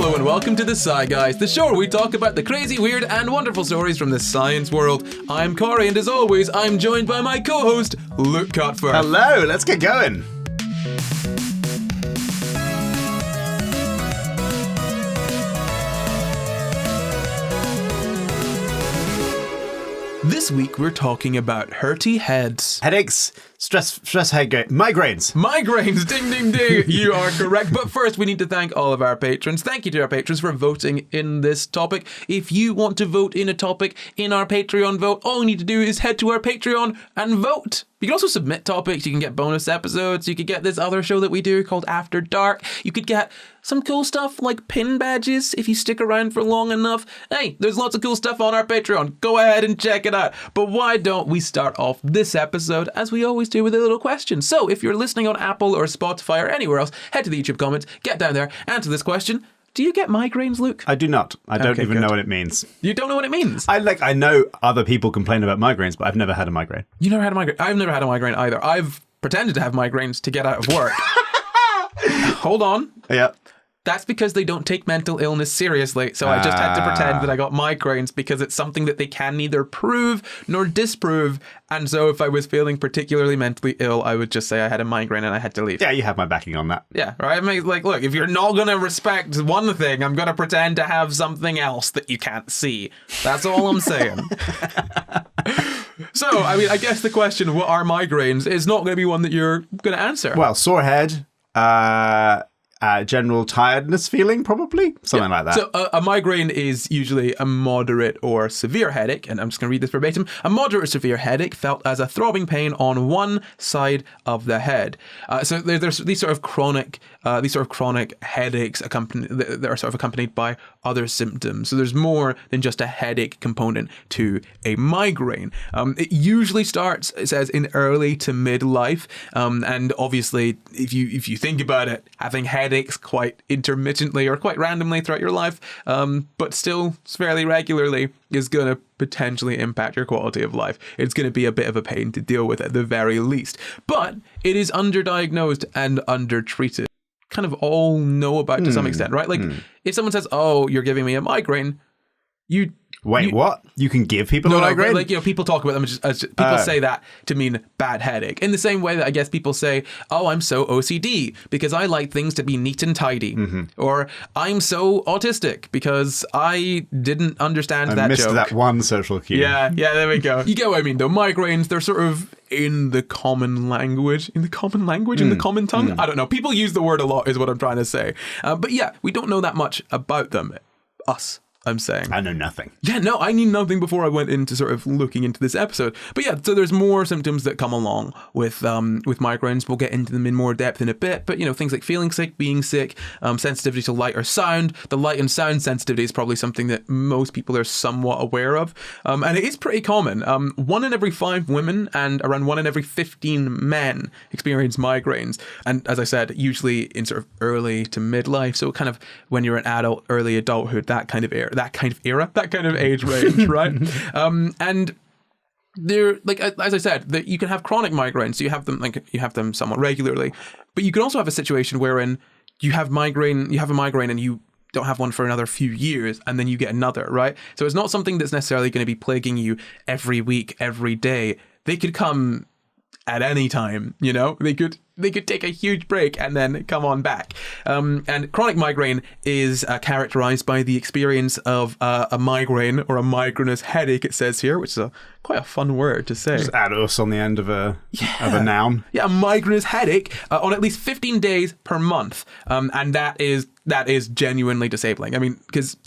Hello and welcome to the SCI Guys, the show where we talk about the crazy, weird and wonderful stories from the science world. I'm Corey and as always, I'm joined by my co-host, Luke Cutfer. Hello, let's get going. This week we're talking about hurty heads. Headaches, stress head, migraines. Migraines, ding, ding, ding. You are correct. But first, we need to thank all of our patrons. Thank you to our patrons for voting in this topic. If you want to vote in a topic in our Patreon vote, all you need to do is head to our Patreon and vote. You can also submit topics. You can get bonus episodes. You could get this other show that we do called After Dark. You could get some cool stuff like pin badges if you stick around for long enough. Hey, there's lots of cool stuff on our Patreon. Go ahead and check it out. But why don't we start off this episode, as we always do, with a little question. So if you're listening on Apple or Spotify or anywhere else, head to the YouTube comments, get down there, answer this question. Do you get migraines, Luke? I do not. I don't even know what it means. You don't know what it means? I know other people complain about migraines, but I've never had a migraine. You never had a migraine? I've never had a migraine either. I've pretended to have migraines to get out of work. Hold on. Yeah. That's because they don't take mental illness seriously. So I just had to pretend that I got migraines because it's something that they can neither prove nor disprove. And so if I was feeling particularly mentally ill, I would just say I had a migraine and I had to leave. Yeah, you have my backing on that. Yeah, right? I mean, like, look, if you're not going to respect one thing, I'm going to pretend to have something else that you can't see. That's all I'm saying. So, I mean, I guess the question, what are migraines, is not going to be one that you're going to answer. Well, sore head, general tiredness feeling, probably something like that. So a migraine is usually a moderate or severe headache, and I'm just going to read this verbatim. A moderate or severe headache felt as a throbbing pain on one side of the head. So there's these sort of chronic headaches that are sort of accompanied by other symptoms. So there's more than just a headache component to a migraine. It usually starts, it says, in early to midlife, and obviously, if you think about it, having headaches quite intermittently or quite randomly throughout your life, but still fairly regularly, is going to potentially impact your quality of life. It's going to be a bit of a pain to deal with at the very least. But it is underdiagnosed and undertreated. Kind of all know about to some extent, right? Like if someone says, "Oh, you're giving me a migraine," what? You can give people a migraine? Like, people talk about them as people say that to mean bad headache. In the same way that I guess people say, "Oh, I'm so OCD because I like things to be neat and tidy," or "I'm so autistic because I didn't understand that joke." I missed that one social cue. Yeah, there we go. You get what I mean, though. Migraines, they're sort of in the common language, in the common tongue. I don't know. People use the word a lot, is what I'm trying to say. But yeah, we don't know that much about them. Us. I'm saying. I know nothing. Yeah, no, I knew nothing before I went into sort of looking into this episode. But yeah, so there's more symptoms that come along with migraines. We'll get into them in more depth in a bit. But, things like feeling sick, being sick, sensitivity to light or sound. The light and sound sensitivity is probably something that most people are somewhat aware of. And it is pretty common. 1 in every 5 women and around 1 in every 15 men experience migraines. And as I said, usually in sort of early to midlife. So kind of when you're an adult, early adulthood, that kind of age range, right? And they're like, as I said, that you can have chronic migraines. So you have them somewhat regularly, but you can also have a situation wherein you have a migraine and you don't have one for another few years, and then you get another, right? So it's not something that's necessarily going to be plaguing you every week, every day. They could come at any time, they could take a huge break and then come on back. And chronic migraine is characterized by the experience of a migraine or a migrainous headache, it says here, which is quite a fun word to say. Just add us on the end of a noun. Yeah, a migrainous headache on at least 15 days per month. And that is genuinely disabling. I mean, because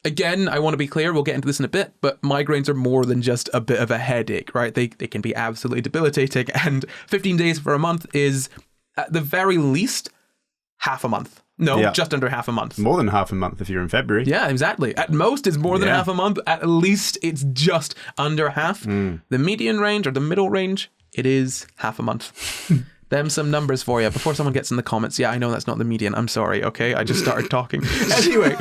again, I want to be clear, we'll get into this in a bit, but migraines are more than just a bit of a headache, right? They can be absolutely debilitating, and 15 days for a month is, at the very least, half a month. No, just under half a month. More than half a month if you're in February. Yeah, exactly. At most, it's more than half a month. At least, it's just under half. The median range, or the middle range, it is half a month. Them some numbers for you before someone gets in the comments. Yeah, I know that's not the median. I'm sorry, okay? I just started talking. Anyway,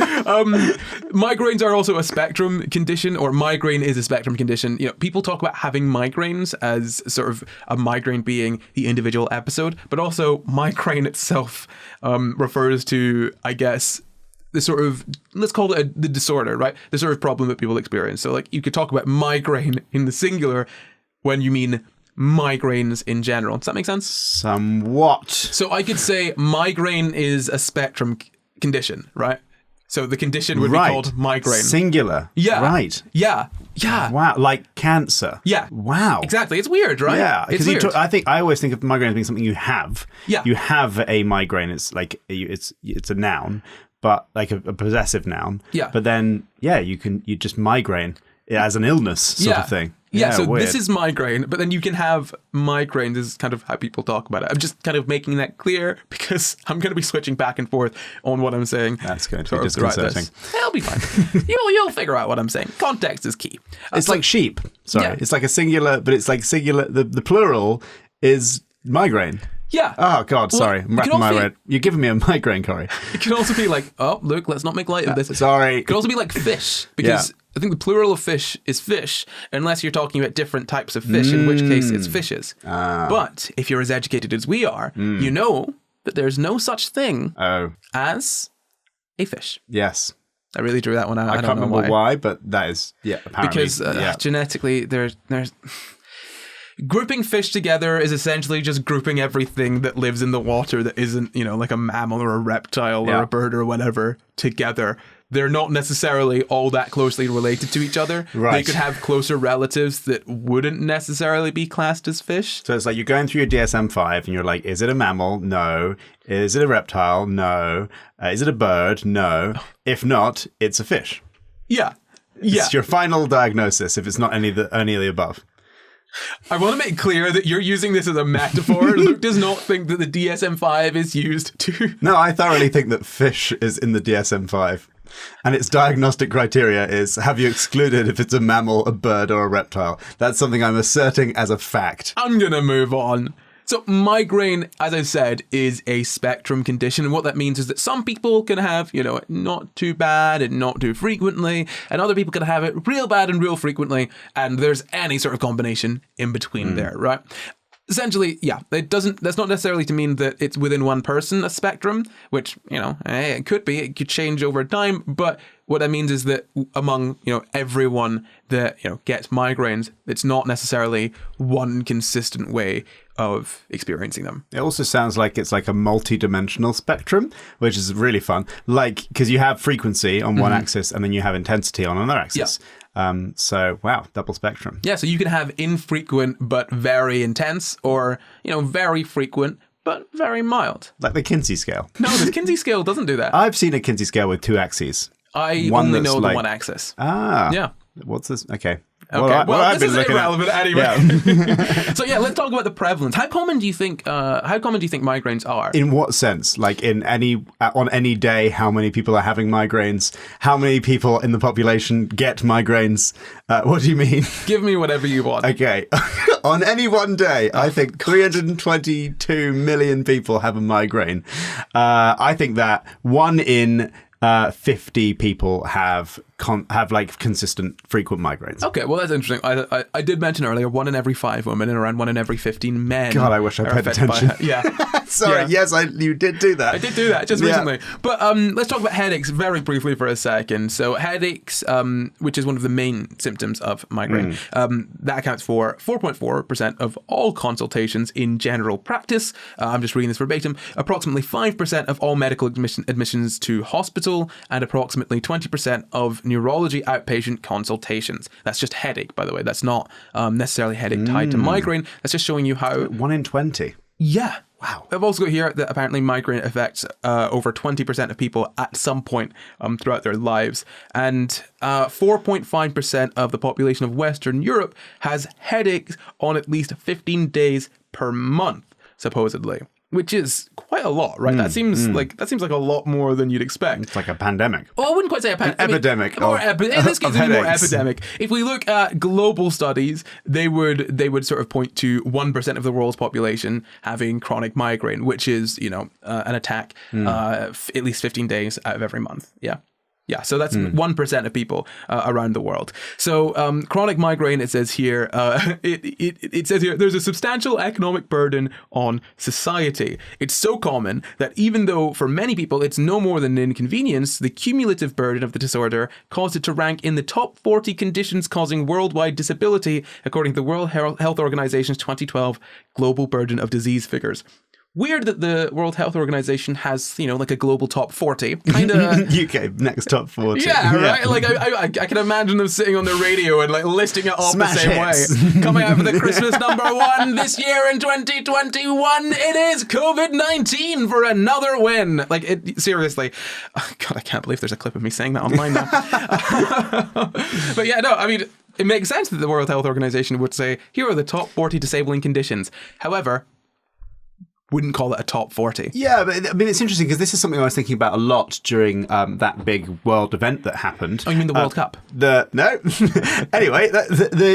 migraines are also a spectrum condition, or migraine is a spectrum condition. People talk about having migraines as sort of a migraine being the individual episode, but also migraine itself refers to, I guess, the sort of, let's call it the disorder, right? The sort of problem that people experience. So like you could talk about migraine in the singular when you mean migraines in general. Does that make sense? Somewhat. So I could say migraine is a spectrum condition, right? So the condition would be called migraine. Singular. Yeah. Right. Yeah. Yeah. Wow. Like cancer. Yeah. Wow. Exactly. It's weird, right? Yeah. It's Because weird. I always think of migraine as being something you have. Yeah. You have a migraine. It's like it's a noun, but like a possessive noun. Yeah. But then you just migraine as an illness sort of thing. Yeah, so weird. this is migraine, but then you can have migraine. This is kind of how people talk about it. I'm just kind of making that clear because I'm going to be switching back and forth on what I'm saying. That's going to be disconcerting. It'll be fine. You'll figure out what I'm saying. Context is key. It's like sheep. Sorry. Yeah. It's like a singular, but it's like singular. The plural is migraine. Yeah. Oh, God, sorry. I'm wrapping my head. You're giving me a migraine, Corey. It can also be like, oh, look, let's not make light of this. Sorry. It could also be like fish, because I think the plural of fish is fish, unless you're talking about different types of fish, in which case it's fishes. But if you're as educated as we are, you know that there's no such thing as a fish. Yes. I really drew that one out. I can't remember why, but that is, apparently. Because genetically, there's grouping fish together is essentially just grouping everything that lives in the water that isn't, like a mammal or a reptile or a bird or whatever together. They're not necessarily all that closely related to each other. Right. They could have closer relatives that wouldn't necessarily be classed as fish. So it's like you're going through your DSM-5 and you're like, is it a mammal? No. Is it a reptile? No. Is it a bird? No. If not, it's a fish. Yeah. Yeah. It's your final diagnosis if it's not any of the above. I want to make clear that you're using this as a metaphor. Luke does not think that the DSM-5 is used to... No, I thoroughly think that fish is in the DSM-5. And its diagnostic criteria is, have you excluded if it's a mammal, a bird, or a reptile? That's something I'm asserting as a fact. I'm going to move on. So migraine, as I said, is a spectrum condition. And what that means is that some people can have, not too bad and not too frequently. And other people can have it real bad and real frequently. And there's any sort of combination in between there, right? Essentially, that's not necessarily to mean that it's within one person, a spectrum, which, it could be, it could change over time. But what that means is that among, everyone that, gets migraines, it's not necessarily one consistent way of experiencing them. It also sounds like it's like a multi-dimensional spectrum, which is really fun. Like, because you have frequency on one axis and then you have intensity on another axis. Yeah. So, wow, double spectrum. Yeah, so you can have infrequent but very intense, or, very frequent but very mild. Like the Kinsey scale. No, the Kinsey scale doesn't do that. I've seen a Kinsey scale with two axes. I only know the one axis. Yeah. What's this? Okay. Okay, well this is irrelevant anyway. Yeah. So let's talk about the prevalence. How common do you think migraines are? In what sense? Like on any day, how many people are having migraines? How many people in the population get migraines? What do you mean? Give me whatever you want. Okay. On any one day, I think 322 million people have a migraine. I think that 1 in 50 people have like consistent, frequent migraines. Okay, well, that's interesting. I did mention earlier 1 in every 5 women and around 1 in every 15 men. God, I wish I paid attention. Sorry, yes, you did do that. I did do that just recently. But let's talk about headaches very briefly for a second. So headaches, which is one of the main symptoms of migraine, that accounts for 4.4% of all consultations in general practice. I'm just reading this verbatim. Approximately 5% of all medical admissions to hospital, and approximately 20% of neurology outpatient consultations. That's just headache, by the way. That's not necessarily headache tied to migraine. That's just showing you how... 1 in 20. Yeah. Wow. I've also got here that apparently migraine affects over 20% of people at some point throughout their lives. And 4.5% of the population of Western Europe has headaches on at least 15 days per month, supposedly. Which is quite a lot, right? That seems like a lot more than you'd expect. It's like a pandemic. Oh, I wouldn't quite say a pandemic. Epidemic. In this case, more epidemic. If we look at global studies, they would sort of point to 1% of the world's population having chronic migraine, which is an attack at least 15 days out of every month. Yeah. Yeah, so that's 1% of people around the world. So chronic migraine, it says here, it says here, there's a substantial economic burden on society. It's so common that even though for many people it's no more than an inconvenience, the cumulative burden of the disorder caused it to rank in the top 40 conditions causing worldwide disability, according to the World Health Organization's 2012 Global Burden of Disease figures. Weird that the World Health Organization has, like a global top 40. Kind of UK next top 40. Yeah, right. Like I can imagine them sitting on the radio and like listing it off Smash the same hits. way. Coming out for the Christmas number 1 this year in 2021, it is COVID-19 for another win. Like seriously, God, I can't believe there's a clip of me saying that online now. But yeah, no, I mean, it makes sense that the World Health Organization would say, here are the top 40 disabling conditions. However, wouldn't call it a top 40. Yeah, but I mean, it's interesting because this is something I was thinking about a lot during that big world event that happened. Oh, you mean the World Cup? No. Anyway,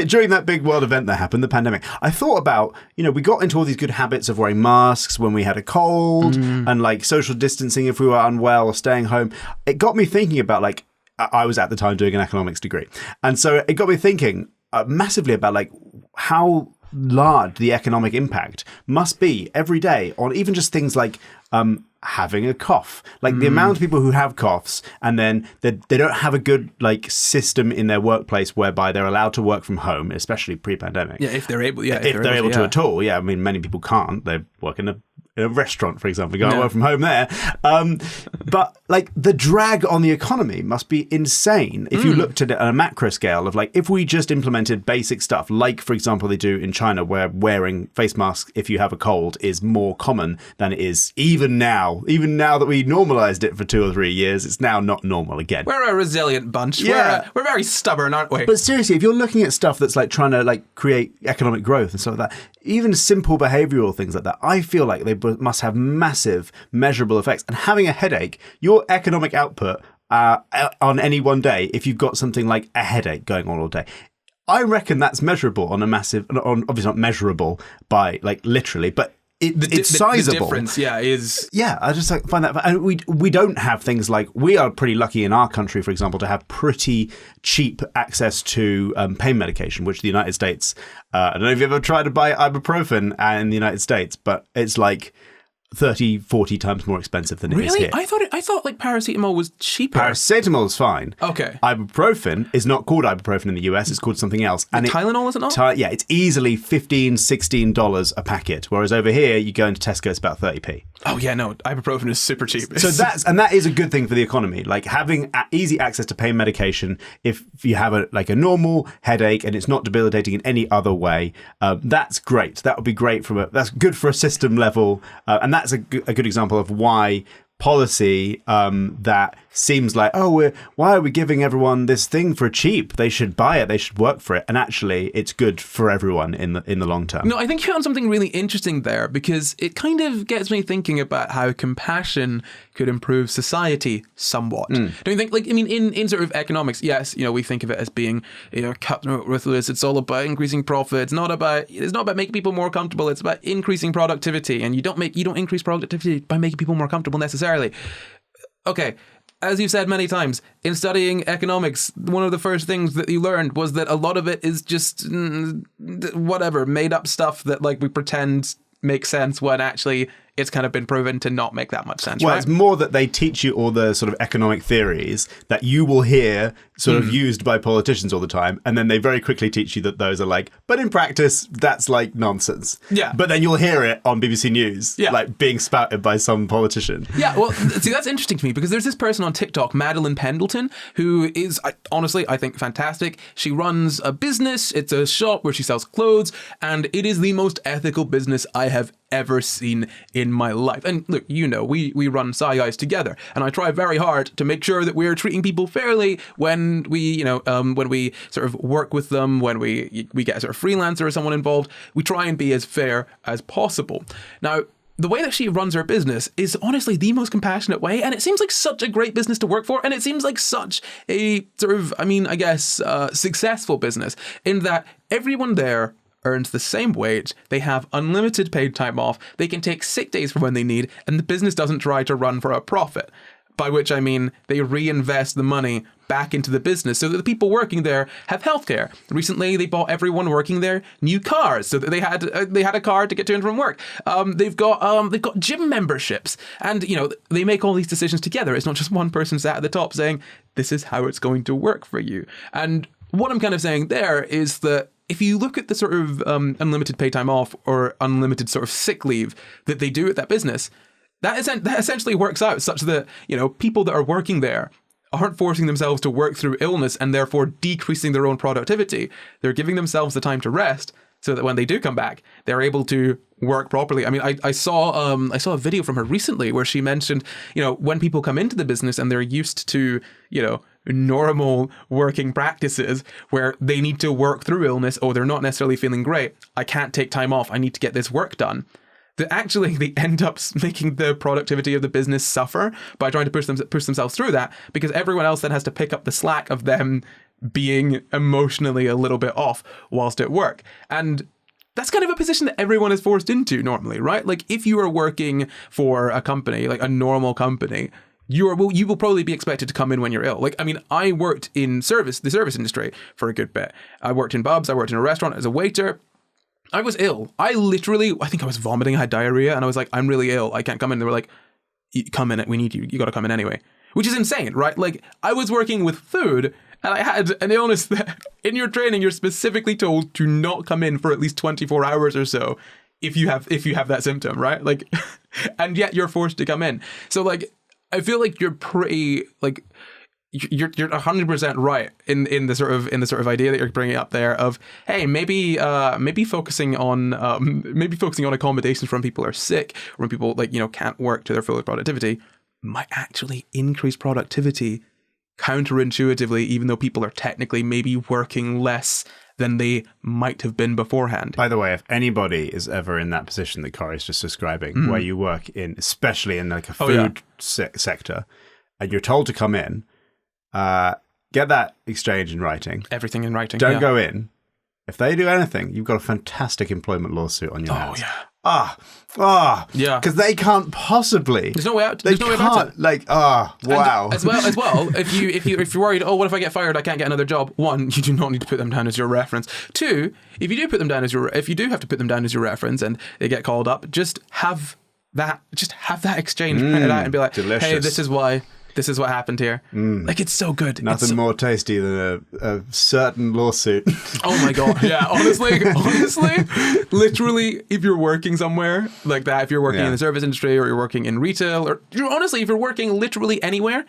during that big world event that happened, the pandemic, I thought about, we got into all these good habits of wearing masks when we had a cold and like social distancing if we were unwell or staying home. It got me thinking about like, I was at the time doing an economics degree. And so it got me thinking massively about like how large the economic impact must be every day on even just things like having a cough, like the amount of people who have coughs and then they don't have a good like system in their workplace whereby they're allowed to work from home, especially pre-pandemic. Yeah, if they're able. Yeah, if they're able to at all. Yeah, I mean, many people can't. They work in a restaurant, for example, go and work from home there. But like the drag on the economy must be insane if you looked at it on a macro scale of like, if we just implemented basic stuff, like, for example, they do in China where wearing face masks if you have a cold is more common than it is even now that we normalized it for 2 or 3 years, it's now not normal again. We're a resilient bunch. Yeah. We're very stubborn, aren't we? But seriously, if you're looking at stuff that's like trying to like create economic growth and stuff like that, even simple behavioral things like that, I feel like they must have massive measurable effects. And having a headache, your economic output on any one day, if you've got something like a headache going on all day, I reckon that's measurable on obviously not measurable by like literally, but it's sizable. The difference, is... Yeah, I just find that... And we don't have things like... We are pretty lucky in our country, for example, to have pretty cheap access to pain medication, which the United States... I don't know if you've ever tried to buy ibuprofen in the United States, but it's like 30, 40 times more expensive than it is here. I thought like paracetamol was cheaper. Paracetamol is fine. Okay. Ibuprofen is not called ibuprofen in the US, it's called something else. And Tylenol, is it not? Yeah, it's easily $15, $16 a packet, whereas over here, you go into Tesco, it's about 30p. Oh yeah, no, ibuprofen is super cheap. So that is a good thing for the economy, like having easy access to pain medication if you have a normal headache and it's not debilitating in any other way. That's great. That would be great that's good for a system level, and that's a good example of why policy that seems like, why are we giving everyone this thing for cheap? They should buy it, they should work for it, and actually it's good for everyone in the long term. No, I think you found something really interesting there, because it kind of gets me thinking about how compassion could improve society somewhat. Don't you think? Like, I mean, in sort of economics, yes, we think of it as being cutthroat, ruthless. It's all about increasing profit. It's not about making people more comfortable. It's about increasing productivity, and you don't increase productivity by making people more comfortable necessarily. Okay. As you've said many times, in studying economics, one of the first things that you learned was that a lot of it is just whatever, made up stuff that like we pretend makes sense when actually it's kind of been proven to not make that much sense. Well, right? It's more that they teach you all the sort of economic theories that you will hear sort of used by politicians all the time. And then they very quickly teach you that those are like, but in practice, that's like nonsense. Yeah. But then you'll hear it on BBC News, like being spouted by some politician. Yeah, well, see, that's interesting to me because there's this person on TikTok, Madeline Pendleton, who is, honestly, I think fantastic. She runs a business. It's a shop where she sells clothes, and it is the most ethical business I have ever seen in my life. And look, we run SCI GUYS together, and I try very hard to make sure that we're treating people fairly when we sort of work with them, when we get a sort of freelancer or someone involved. We try and be as fair as possible. Now, the way that she runs her business is honestly the most compassionate way, and it seems like such a great business to work for, and it seems like such a sort of, successful business in that everyone there earns the same wage, they have unlimited paid time off, they can take sick days for when they need, and the business doesn't try to run for a profit. by which I mean they reinvest the money back into the business so that the people working there have healthcare. Recently, they bought everyone working there new cars so that they had a car to get to and from work. They've got gym memberships, and they make all these decisions together. It's not just one person sat at the top saying this is how it's going to work for you. And what I'm kind of saying there is that if you look at the sort of unlimited pay time off or unlimited sort of sick leave that they do at that business, that essentially works out such that people that are working there aren't forcing themselves to work through illness and therefore decreasing their own productivity. They're giving themselves the time to rest so that when they do come back, they're able to work properly. I mean, I saw a video from her recently where she mentioned, when people come into the business and they're used to, normal working practices where they need to work through illness or they're not necessarily feeling great. I can't take time off. I need to get this work done. That actually they end up making the productivity of the business suffer by trying to push themselves through that, because everyone else then has to pick up the slack of them being emotionally a little bit off whilst at work. And that's kind of a position that everyone is forced into normally, right? Like if you are working for a company, like a normal company, you will probably be expected to come in when you're ill. Like, I mean, I worked in the service industry for a good bit. I worked in pubs, I worked in a restaurant as a waiter. I was ill. I think I was vomiting, I had diarrhea, and I was like, I'm really ill, I can't come in. They were like, come in, we need you, you got to come in anyway. Which is insane, right? Like, I was working with food, and I had an illness that, in your training, you're specifically told to not come in for at least 24 hours or so if you have that symptom, right? Like, and yet you're forced to come in. So, like, I feel like you're pretty, like, you're 100% right in the sort of idea that you're bringing up there of, hey, maybe focusing on accommodations when people are sick or when people can't work to their full productivity might actually increase productivity counterintuitively, even though people are technically maybe working less than they might have been beforehand. By the way, if anybody is ever in that position that Corey's just describing, where you work in, especially in like a food sector, and you're told to come in, get that exchange in writing. Everything in writing. Don't go in. If they do anything, you've got a fantastic employment lawsuit on your hands. Yeah. Because they can't possibly. There's no way out. There's no way about it. Wow. And as well, if you're worried, what if I get fired? I can't get another job. One, you do not need to put them down as your reference. Two, if you do have to put them down as your reference and they get called up, just have that exchange printed out and be like, delicious. Hey, this is what happened here. Like, it's so good. Nothing more tasty than a certain lawsuit. Oh my God. Yeah, honestly, literally, if you're working somewhere like that, if you're working in the service industry or you're working in retail, or honestly, if you're working literally anywhere,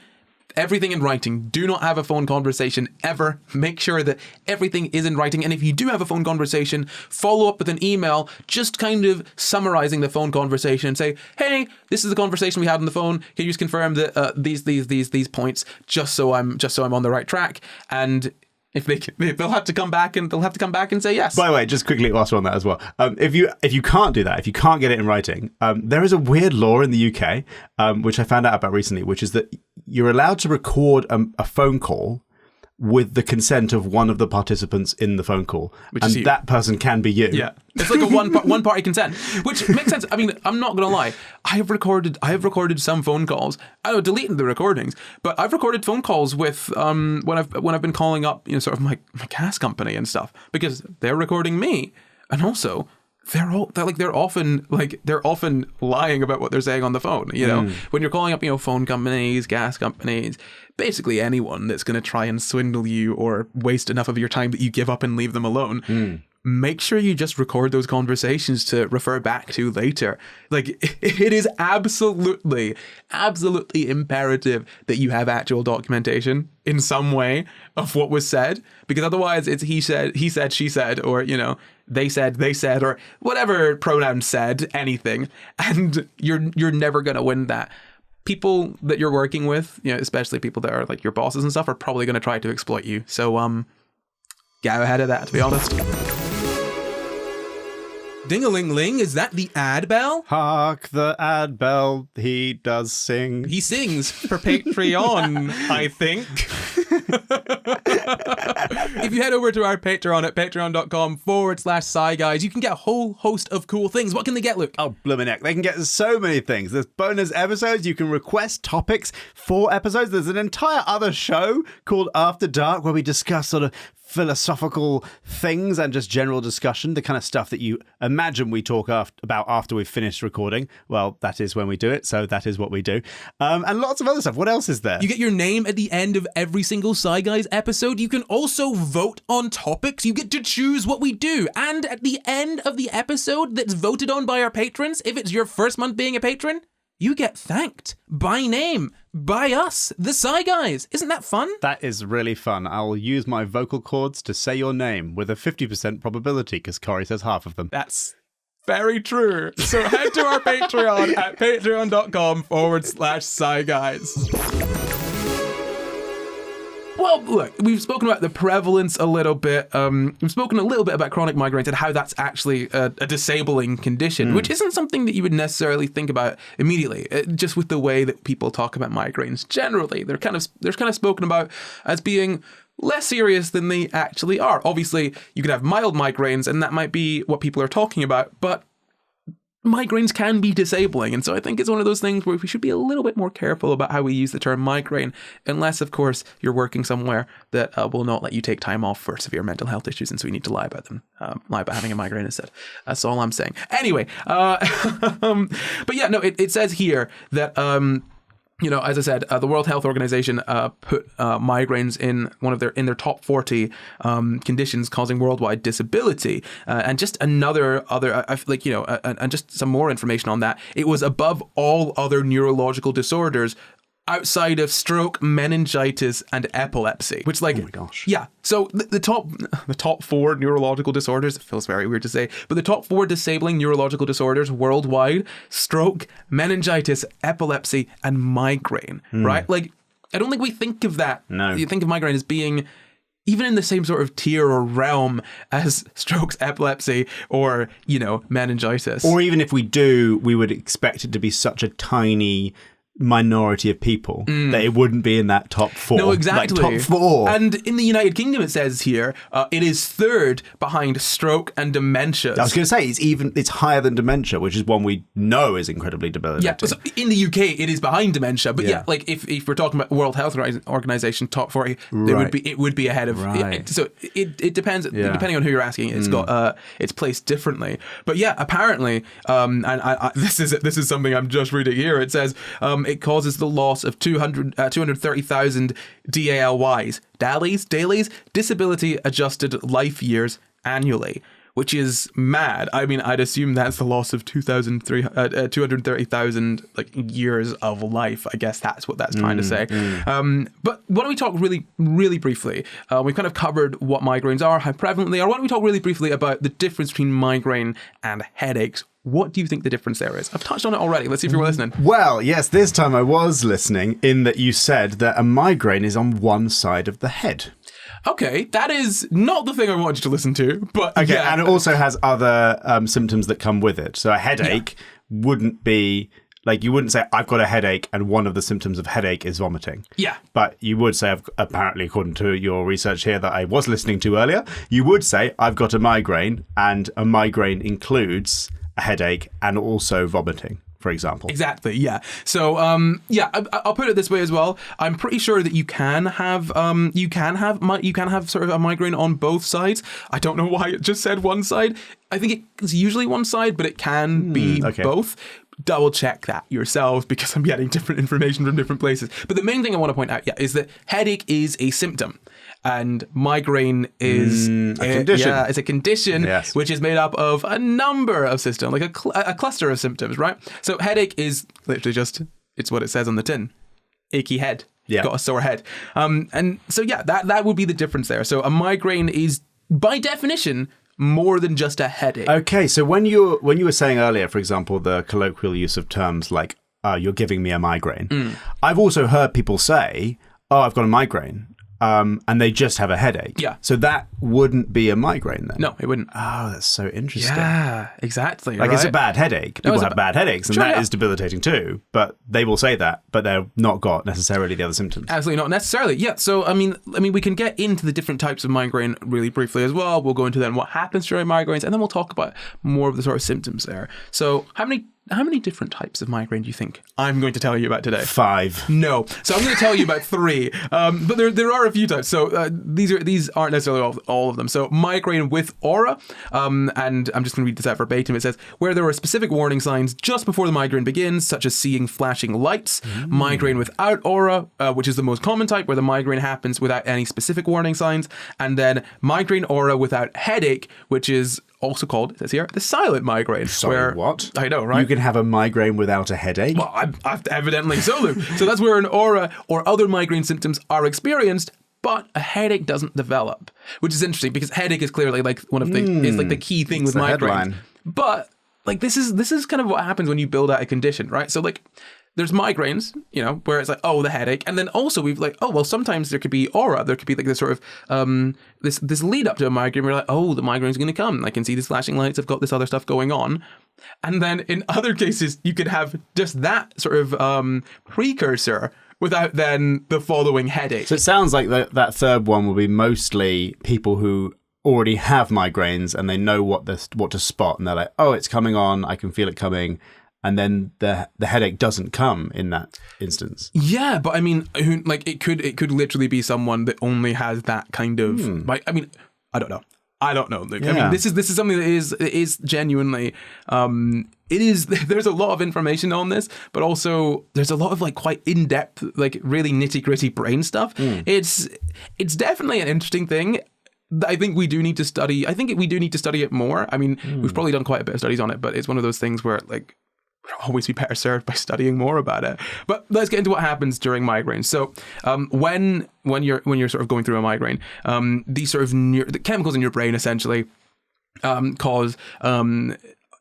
everything in writing. Do not have a phone conversation ever. Make sure that everything is in writing. And if you do have a phone conversation, follow up with an email, just kind of summarizing the phone conversation and say, hey, this is the conversation we had on the phone. Can you just confirm that these points, just so I'm on the right track? And if they'll have to come back and say yes. By the way, just quickly whilst we're on that as well, if you can't do that, if you can't get it in writing, there is a weird law in the UK, which I found out about recently, which is that you're allowed to record a phone call with the consent of one of the participants in the phone call, and that person can be you. Yeah, it's like a one party consent, which makes sense. I mean, I'm not gonna lie. I have recorded some phone calls. I know, deleted the recordings, but I've recorded phone calls with when I've been calling up, sort of my gas company and stuff, because they're recording me, and also they're often lying about what they're saying on the phone. When you're calling up, phone companies, gas companies, basically anyone that's going to try and swindle you or waste enough of your time that you give up and leave them alone. Make sure you just record those conversations to refer back to later. Like, it is absolutely imperative that you have actual documentation in some way of what was said, because otherwise it's he said, she said, or, they said, or whatever pronoun said, anything. And you're never going to win that. People that you're working with, especially people that are like your bosses and stuff, are probably going to try to exploit you. So, get ahead of that, to be honest. Ding-a-ling-ling, is that the ad bell? Hark the ad bell, he does sing. He sings for Patreon, I think. If you head over to our Patreon at patreon.com/SciGuys, guys, you can get a whole host of cool things. What can they get, Luke? Oh, bloomin' heck. They can get so many things. There's bonus episodes. You can request topics for episodes. There's an entire other show called After Dark where we discuss sort of philosophical things and just general discussion, the kind of stuff that you imagine we talk about after we've finished recording. Well, that is when we do it, so that is what we do. And lots of other stuff. What else is there? You get your name at the end of every single Sci Guys episode. You can also vote on topics. You get to choose what we do. And at the end of the episode that's voted on by our patrons, if it's your first month being a patron, you get thanked by name by us, the Sci Guys. Isn't that fun? That is really fun. I'll use my vocal cords to say your name with a 50% probability because Corey says half of them. That's very true. So head to our Patreon at patreon.com/Sci Guys. Well, look, we've spoken about the prevalence a little bit. We've spoken a little bit about chronic migraines and how that's actually a disabling condition, which isn't something that you would necessarily think about immediately. Just with the way that people talk about migraines generally, they're kind of spoken about as being less serious than they actually are. Obviously, you could have mild migraines, and that might be what people are talking about, but migraines can be disabling, and so I think it's one of those things where we should be a little bit more careful about how we use the term migraine, unless, of course, you're working somewhere that will not let you take time off for severe mental health issues, and so you need to lie about them, lie about having a migraine instead. That's all I'm saying. Anyway, but yeah, no, it says here that as I said, the World Health Organization put migraines in their top 40 conditions causing worldwide disability, and just and just some more information on that. It was above all other neurological disorders outside of stroke, meningitis, and epilepsy, which, like, oh my gosh, yeah. So the top 4 neurological disorders, it feels very weird to say, but the top 4 disabling neurological disorders worldwide: stroke, meningitis, epilepsy, and migraine. Right? Like, I don't think we think of that. No, you think of migraine as being even in the same sort of tier or realm as strokes, epilepsy, or meningitis. Or even if we do, we would expect it to be such a tiny minority of people that it wouldn't be in that top 4. No, exactly. Like top 4. And in the United Kingdom, it says here, it is third behind stroke and dementia. I was going to say, it's higher than dementia, which is one we know is incredibly debilitating. Yeah, so in the UK, it is behind dementia. But yeah, like if we're talking about World Health Organization top 40, it would be ahead of. Right. So it depends. Depending on who you're asking, it's got it's placed differently. But yeah, apparently, and this is something I'm just reading here. It says it causes the loss of 230,000 DALYs, dailies, disability adjusted life years annually, which is mad. I mean, I'd assume that's the loss of 230,000 like years of life. I guess that's what that's trying to say. But why don't we talk really, really briefly? We've kind of covered what migraines are, how prevalent they are. Why don't we talk really briefly about the difference between migraine and headaches? What do you think the difference there is? I've touched on it already. Let's see if you were listening. Well, yes, this time I was listening, in that you said that a migraine is on one side of the head. Okay, that is not the thing I wanted you to listen to, but okay, yeah. And it also has other symptoms that come with it. So a headache wouldn't be, like, you wouldn't say, I've got a headache, and one of the symptoms of headache is vomiting. Yeah. But you would say, apparently, according to your research here that I was listening to earlier, you would say, I've got a migraine, and a migraine includes a headache and also vomiting, for example. Exactly, yeah. So, I'll put it this way as well. I'm pretty sure that you can have sort of a migraine on both sides. I don't know why it just said one side. I think it's usually one side, but it can be both. Double check that yourselves, because I'm getting different information from different places. But the main thing I want to point out, is that headache is a symptom. And migraine is a condition. Yeah, it's a condition which is made up of a number of symptoms, like a cluster of symptoms, right? So headache is literally just, it's what it says on the tin. Achy head. Yeah. Got a sore head. And so, that would be the difference there. So a migraine is, by definition, more than just a headache. Okay, so when you were saying earlier, for example, the colloquial use of terms like, you're giving me a migraine, I've also heard people say, oh, I've got a migraine. and they just have a headache. Yeah. So that wouldn't be a migraine then? No, it wouldn't. Oh, that's so interesting. Yeah, exactly. Like, it's a bad headache. People it's a have bad headaches, and Sure, that yeah. is debilitating too. But they will say that, but they're not got necessarily the other symptoms. Absolutely not necessarily. Yeah. So, I mean, we can get into the different types of migraine really briefly as well. We'll go into then what happens during migraines, and then we'll talk about more of the sort of symptoms there. So, how many different types of migraine do you think I'm going to tell you about today? 5. No. So I'm going to tell you about 3. But there are a few types. So these aren't necessarily all of them. So migraine with aura, and I'm just going to read this out verbatim. It says, where there are specific warning signs just before the migraine begins, such as seeing flashing lights. Migraine without aura, which is the most common type, where the migraine happens without any specific warning signs. And then migraine aura without headache, which is also called, it says here, the silent migraine. Sorry, what? I know, right? You can have a migraine without a headache? Well, I've evidently so, Luke. So that's where an aura or other migraine symptoms are experienced, but a headache doesn't develop, which is interesting because headache is clearly like one of the is like the key thing with the migraines. headline. But like this is kind of what happens when you build out a condition, right? So like there's migraines, where it's like, oh, the headache. And then also we've like, oh, well, sometimes there could be aura. There could be like this sort of, this lead up to a migraine. We're like, oh, the migraine's going to come. I can see these flashing lights. I've got this other stuff going on. And then in other cases, you could have just that sort of precursor without then the following headache. So it sounds like that third one will be mostly people who already have migraines and they know what to spot. And they're like, oh, it's coming on. I can feel it coming. And then the headache doesn't come in that instance. Yeah, but I mean, it could literally be someone that only has that kind of. I mean, I don't know. Luke. Yeah. I mean, this is something that is genuinely. It is. There's a lot of information on this, but also there's a lot of like quite in depth, like really nitty gritty brain stuff. It's definitely an interesting thing. I think we do need to study. I think we do need to study it more. I mean, we've probably done quite a bit of studies on it, but it's one of those things where like. Always be better served by studying more about it. But let's get into what happens during migraines. So when you're sort of going through a migraine, these sort of the chemicals in your brain essentially cause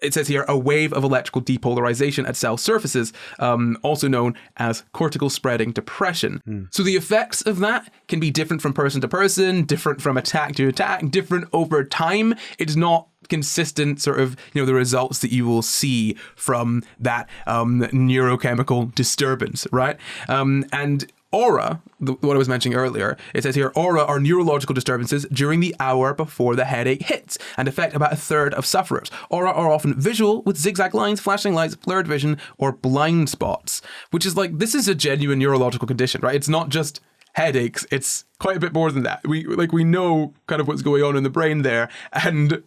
it says here, a wave of electrical depolarization at cell surfaces, also known as cortical spreading depression. So the effects of that can be different from person to person, different from attack to attack, different over time. It's not consistent sort of, the results that you will see from that neurochemical disturbance, right? And aura, what I was mentioning earlier, it says here, aura are neurological disturbances during the hour before the headache hits and affect about a third of sufferers. Aura are often visual with zigzag lines, flashing lights, blurred vision, or blind spots, which is like, this is a genuine neurological condition, right? It's not just headaches. It's quite a bit more than that. We know kind of what's going on in the brain there, and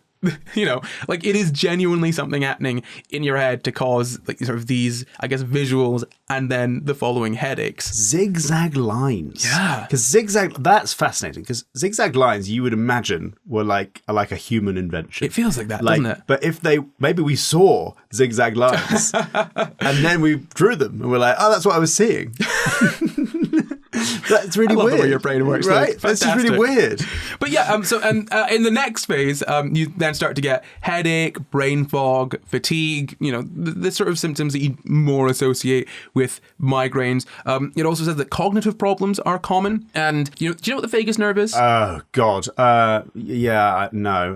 like it is genuinely something happening in your head to cause like sort of these, I guess, visuals and then the following headaches. Zigzag lines. Yeah. Because that's fascinating, because zigzag lines you would imagine were like a human invention. It feels like that, doesn't it? But if maybe we saw zigzag lines and then we drew them and we're like, oh, that's what I was seeing. That's really I love weird. the way your brain works, right? That's just really weird. But yeah, in the next phase, you then start to get headache, brain fog, fatigue. The sort of symptoms that you more associate with migraines. It also says that cognitive problems are common, and do you know what the vagus nerve is? Oh God, no,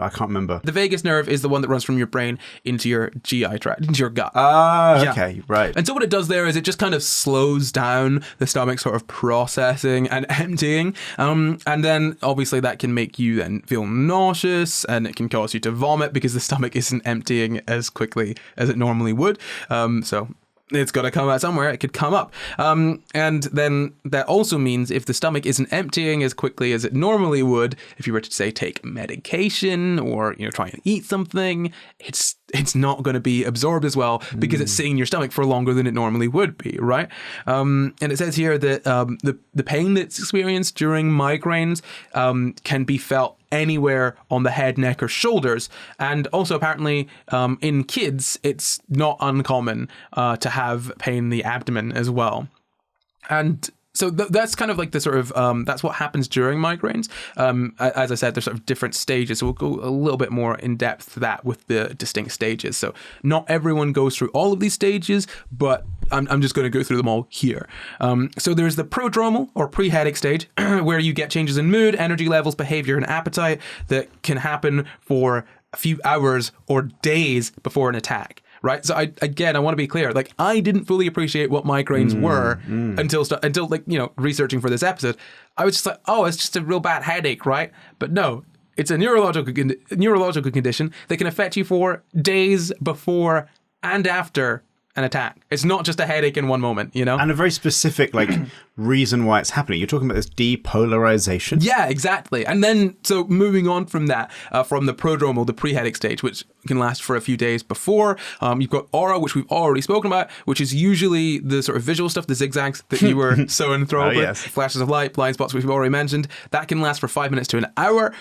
I can't remember. The vagus nerve is the one that runs from your brain into your GI tract, into your gut. Okay, right. And so what it does there is it just kind of slows down the stomach sort of processing and emptying. And then obviously that can make you then feel nauseous, and it can cause you to vomit because the stomach isn't emptying as quickly as it normally would. So it's got to come out somewhere. It could come up. And then that also means if the stomach isn't emptying as quickly as it normally would, if you were to say take medication or, try and eat something, it's not going to be absorbed as well because it's sitting in your stomach for longer than it normally would be, right? And it says here that the pain that's experienced during migraines can be felt anywhere on the head, neck, or shoulders. And also apparently in kids, it's not uncommon to have pain in the abdomen as well. And So that's kind of like the sort of, that's what happens during migraines. As I said, there's sort of different stages. So we'll go a little bit more in depth to that with the distinct stages. So not everyone goes through all of these stages, but I'm just going to go through them all here. So there's the prodromal or pre-headache stage where you get changes in mood, energy levels, behavior, and appetite that can happen for a few hours or days before an attack. Right. So I want to be clear. Like, I didn't fully appreciate what migraines were until like, researching for this episode. I was just like, oh, it's just a real bad headache. Right. But no, it's a neurological condition that can affect you for days before and after an attack. It's not just a headache in one moment, And a very specific, reason why it's happening. You're talking about this depolarization. Yeah, exactly. And then, so moving on from that, from the prodromal, the pre-headache stage, which can last for a few days before, you've got aura, which we've already spoken about, which is usually the sort of visual stuff, the zigzags that you were so enthralled with. Flashes of light, blind spots, which we've already mentioned. That can last for 5 minutes to an hour,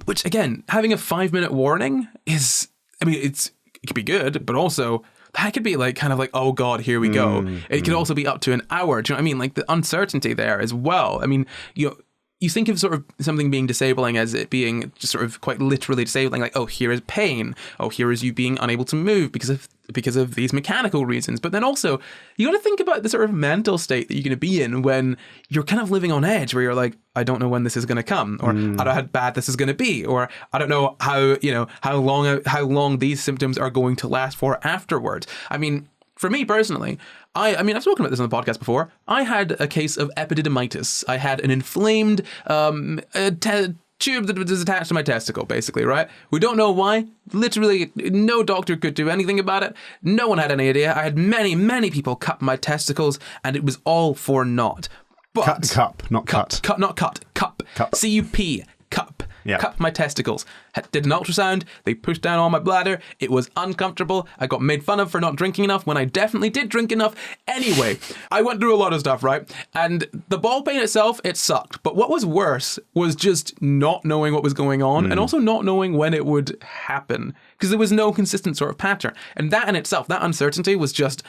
which, again, having a 5-minute warning is, it could be good, but also that could be oh God, here we go. It could also be up to an hour. Do you know what I mean? Like, the uncertainty there as well. I mean, you think of sort of something being disabling as it being just sort of quite literally disabling, like, oh, here is pain. Oh, here is you being unable to move because of these mechanical reasons. But then also, you got to think about the sort of mental state that you're going to be in when you're kind of living on edge, where you're like, I don't know when this is going to come, or I don't know how bad this is going to be, or I don't know how long these symptoms are going to last for afterwards. I mean, for me personally, I've spoken about this on the podcast before. I had a case of epididymitis. I had an inflamed tube that was attached to my testicle, basically, right? We don't know why. Literally, no doctor could do anything about it. No one had any idea. I had many, many people cut my testicles, and it was all for naught. But cup, not cut. Cup. C-U-P. Cup. Yeah. Cupped my testicles. Did an ultrasound. They pushed down all my bladder. It was uncomfortable. I got made fun of for not drinking enough when I definitely did drink enough. Anyway, I went through a lot of stuff, right? And the ball pain itself, it sucked. But what was worse was just not knowing what was going on and also not knowing when it would happen, because there was no consistent sort of pattern. And that in itself, that uncertainty was just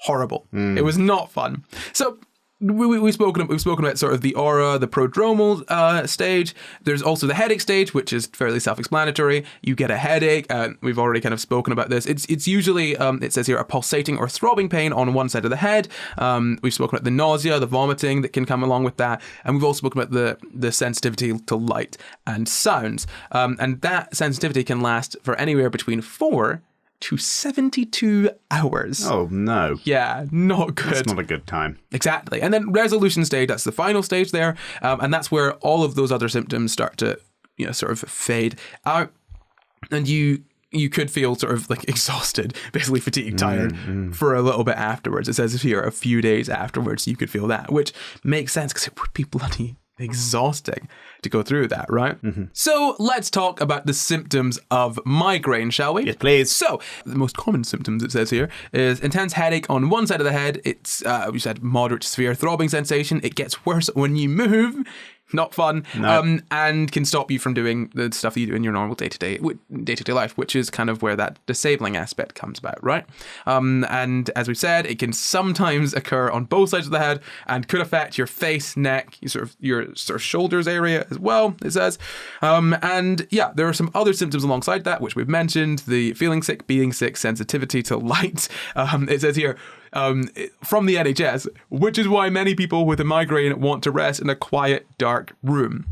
horrible. It was not fun. So we've spoken about sort of the aura, the prodromal stage. There's also the headache stage, which is fairly self-explanatory. You get a headache. We've already kind of spoken about this. It's usually, it says here, a pulsating or throbbing pain on one side of the head. We've spoken about the nausea, the vomiting that can come along with that. And we've also spoken about the sensitivity to light and sounds. And that sensitivity can last for anywhere between 4 to 72 hours. Oh, no. Yeah, not good. That's not a good time. Exactly. And then resolution stage, that's the final stage there. And that's where all of those other symptoms start to, sort of fade out. And you could feel sort of like exhausted, basically fatigued, tired for a little bit afterwards. It says here, a few days afterwards, you could feel that, which makes sense because it would be bloody exhausting to go through that, right? So let's talk about the symptoms of migraine, shall we? Yes, please. So the most common symptoms, it says here, is intense headache on one side of the head. It's, we said, moderate to severe throbbing sensation. It gets worse when you move. Not fun. No. And can stop you from doing the stuff that you do in your normal day-to-day life, which is kind of where that disabling aspect comes about, right? And as we said, it can sometimes occur on both sides of the head and could affect your face, neck, your shoulders area as well, it says. And yeah, there are some other symptoms alongside that, which we've mentioned: the feeling sick, being sick, sensitivity to light. It says here, from the NHS, which is why many people with a migraine want to rest in a quiet, dark room.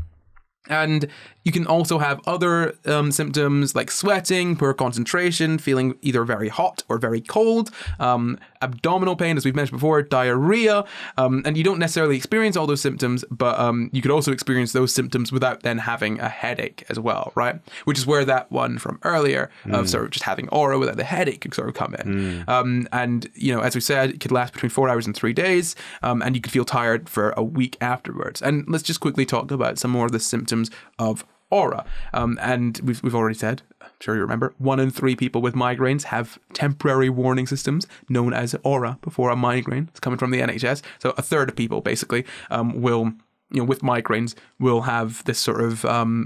And you can also have other symptoms like sweating, poor concentration, feeling either very hot or very cold, abdominal pain, as we've mentioned before, diarrhea, and you don't necessarily experience all those symptoms, but you could also experience those symptoms without then having a headache as well, right? Which is where that one from earlier of sort of just having aura without the headache could sort of come in. And, as we said, it could last between 4 hours and 3 days, and you could feel tired for a week afterwards. And let's just quickly talk about some more of the symptoms of aura. And we've already said, I'm sure you remember, 1 in 3 people with migraines have temporary warning systems known as aura before a migraine. It's coming from the NHS. So a third of people basically will, with migraines, will have this sort of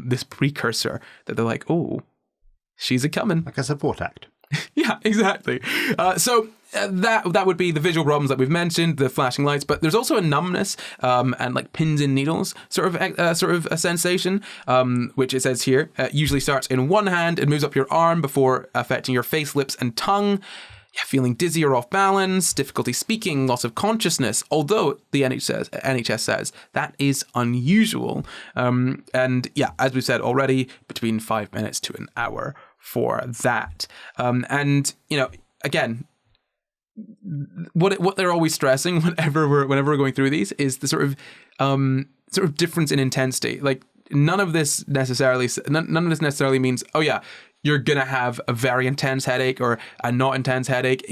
this precursor that they're like, oh, she's a coming. Like a support act. Yeah, exactly. So that would be the visual problems that we've mentioned, the flashing lights, but there's also a numbness and like pins and needles sort of a sensation, which it says here usually starts in one hand and moves up your arm before affecting your face, lips, and tongue. Yeah, feeling dizzy or off balance, difficulty speaking, loss of consciousness, although the NHS says that is unusual. And yeah, as we've said already, between 5 minutes to an hour for that. And, again, what they're always stressing whenever we're going through these is the sort of difference in intensity. Like none of this necessarily means, oh yeah, you're going to have a very intense headache or a not intense headache.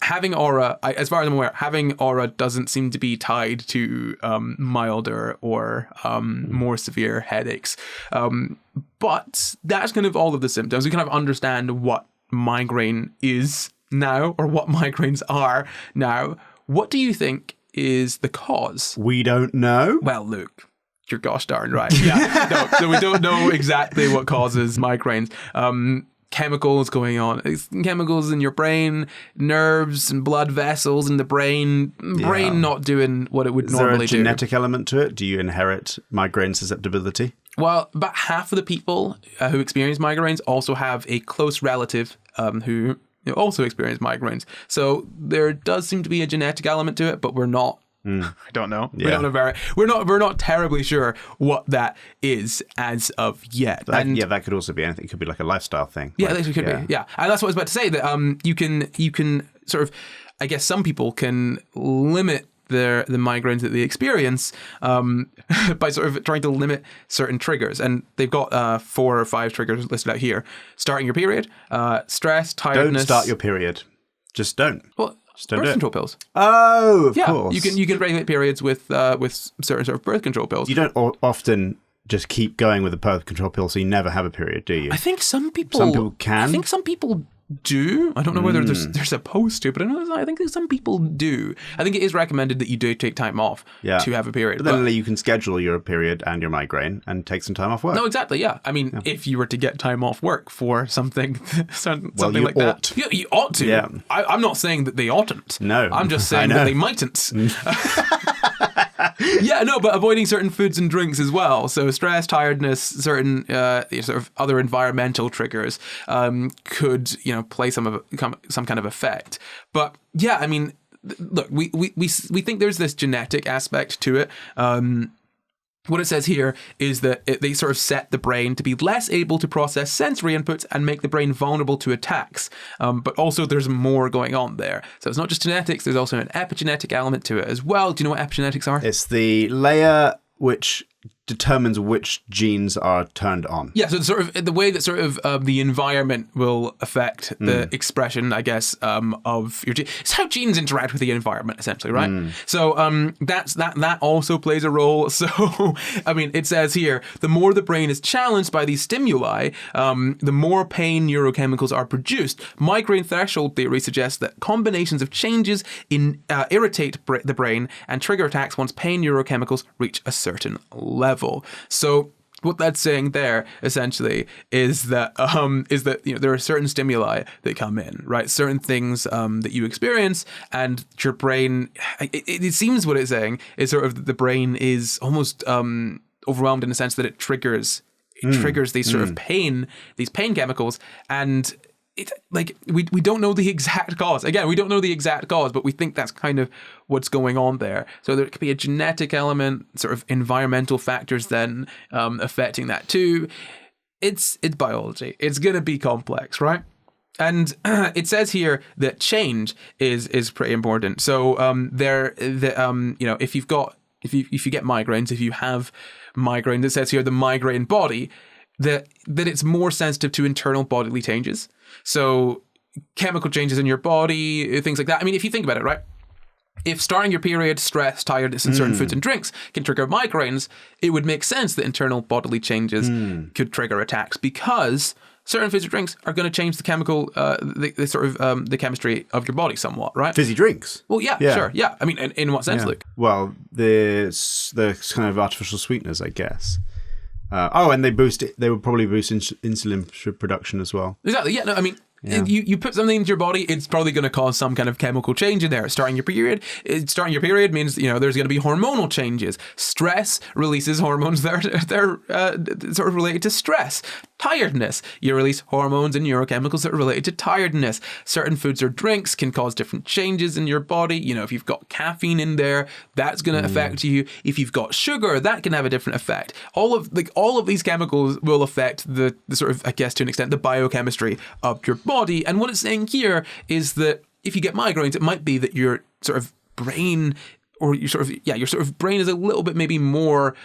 Having aura, as far as I'm aware, having aura doesn't seem to be tied to milder or more severe headaches. But that's kind of all of the symptoms. We kind of understand what migraine is now, or what migraines are now. What do you think is the cause? We don't know. Well, Luke, you're gosh darn right. Yeah, no, so we don't know exactly what causes migraines. Chemicals going on. It's chemicals in your brain, nerves and blood vessels in the brain. Brain not doing what it would normally do. Is there a genetic element to it? Do you inherit migraine susceptibility? Well, about half of the people who experience migraines also have a close relative who also experience migraines. So there does seem to be a genetic element to it, but we're not. I don't know. Yeah. We're not terribly sure what that is as of yet. That could also be anything. It could be like a lifestyle thing. Yeah, it could be. Yeah, and that's what I was about to say. That you can sort of, I guess some people can limit the migraines that they experience by sort of trying to limit certain triggers, and they've got 4 or 5 triggers listed out here. Starting your period, stress, tiredness. Don't start your period. Just don't. Well, birth control pills. Oh, of course. You can regulate periods with certain sort of birth control pills. You don't often just keep going with the birth control pill, so you never have a period, do you? I think some people can. I think some people do. I don't know whether they're supposed to, but I think that some people do. I think it is recommended that you do take time off to have a period. But then you can schedule your period and your migraine and take some time off work. No, exactly. Yeah. I mean, if you were to get time off work for something like ought. that, you ought to. Yeah. I'm not saying that they oughtn't. No, I'm just saying that they mightn't. Yeah, no, but avoiding certain foods and drinks as well. So stress, tiredness, certain sort of other environmental triggers could play some kind of effect. But yeah, I mean, look, we think there's this genetic aspect to it. What it says here is that they sort of set the brain to be less able to process sensory inputs and make the brain vulnerable to attacks. But also there's more going on there. So it's not just genetics, there's also an epigenetic element to it as well. Do you know what epigenetics are? It's the layer which determines which genes are turned on. Yeah, so it's sort of the way that sort of the environment will affect the expression, I guess, of your genes. It's how genes interact with the environment, essentially, right? So that also plays a role. So, I mean, it says here, the more the brain is challenged by these stimuli, the more pain neurochemicals are produced. Migraine threshold theory suggests that combinations of changes irritate the brain and trigger attacks once pain neurochemicals reach a certain level. So what that's saying there essentially is that there are certain stimuli that come in, right? Certain things that you experience, and your brain. It seems what it's saying is sort of the brain is almost overwhelmed in the sense that it triggers these sort of pain chemicals, and it's like we don't know the exact cause. Again, we don't know the exact cause, but we think that's kind of what's going on there. So there could be a genetic element, sort of environmental factors then affecting that too. It's biology. It's going to be complex, right? And it says here that change is pretty important. So if you get migraines, if you have migraine, it says here the migraine body, that it's more sensitive to internal bodily changes. So chemical changes in your body, things like that. I mean, if you think about it, right? If starting your period, stress, tiredness, and certain foods and drinks can trigger migraines, it would make sense that internal bodily changes could trigger attacks, because certain foods or drinks are going to change the chemical, the chemistry of your body somewhat, right? Fizzy drinks. Well, yeah, sure, yeah. I mean, in what sense, Luke? Well, the kind of artificial sweeteners, I guess. And they would probably boost insulin production as well. Exactly. Yeah. No. I mean, You put something into your body, it's probably going to cause some kind of chemical change in there. Starting your period means, there's going to be hormonal changes. Stress releases hormones that are sort of related to stress. Tiredness, you release hormones and neurochemicals that are related to tiredness. Certain foods or drinks can cause different changes in your body. If you've got caffeine in there, that's going to affect you. If you've got sugar, that can have a different effect. All of these chemicals will affect the sort of, I guess to an extent, the biochemistry of your body. And what it's saying here is that if you get migraines, it might be that your sort of brain your sort of brain is a little bit maybe more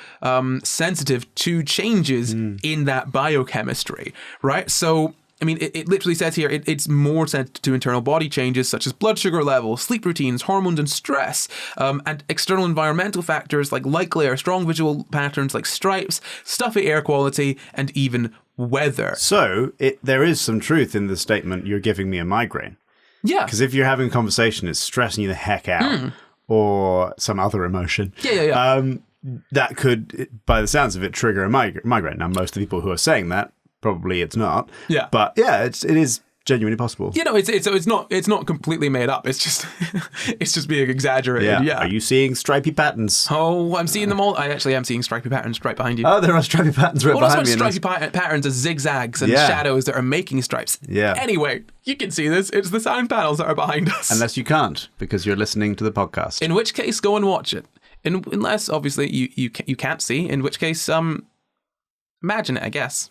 sensitive to changes in that biochemistry, right? So, I mean, it literally says here, it's more sensitive to internal body changes such as blood sugar levels, sleep routines, hormones and stress, and external environmental factors like light glare, strong visual patterns like stripes, stuffy air quality, and even weather. So, there is some truth in the statement, you're giving me a migraine. Yeah. Because if you're having a conversation, it's stressing you the heck out. Or some other emotion. That could, by the sounds of it, trigger a migraine. Now, most of the people who are saying that, probably it's not. Yeah. But yeah, it is genuinely possible. It's not completely made up. It's just being exaggerated. Yeah. Are you seeing stripy patterns? Oh, I'm seeing them all. I actually am seeing stripy patterns right behind you. Oh, there are stripy patterns right behind me. Stripy patterns are zigzags and shadows that are making stripes. Yeah. Anyway, you can see this. It's the sound panels that are behind us. Unless you can't, because you're listening to the podcast. In which case, go and watch it. Unless, obviously, you can't see. In which case, imagine it, I guess.